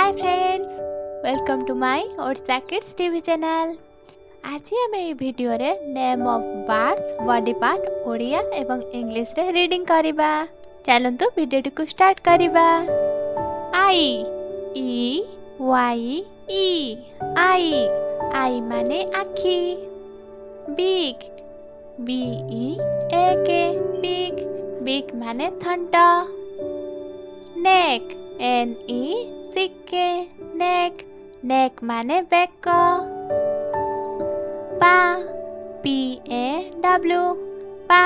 Hi friends, welcome to my Odisha Kid TV channel. आज आम ये भिडियो रे name of words body part Odia एवं इंग्लिश रे रीडिंग करिबा। चलंतु भिडियो को स्टार्ट करिबा। आई ई वाई ई आई आई माने आखी। बिग बी ई ए के बिग बिग माने थंटा। नेक एन ई सिक्के नेक नेक माने बेक। पा पी ए डब्ल्यू पा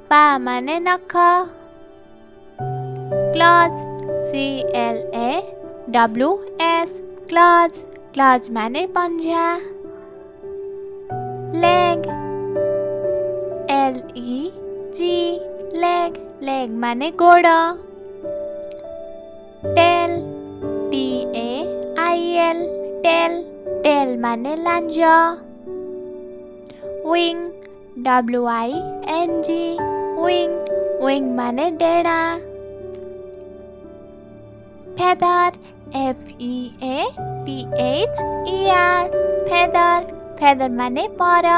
पा माने नख। Claws C L A W S claws claws माने पंजा। Leg L E G leg leg माने गोड़। Tail T A I L tail tail माने लांज। Wing W I N G wing wing माने डेणा। Feather F E A T H E R feather feather माने पर।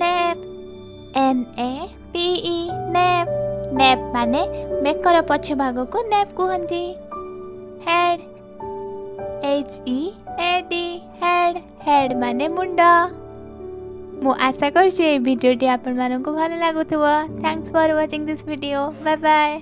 Nape N A P E nape nape माने बेकर पछ भाग को नेप कहती। Head H E A D head head माने मुंड। मु आशा कर भिडियोटी आपण मानक भल लागुथबो। Thanks for watching this video. Bye bye.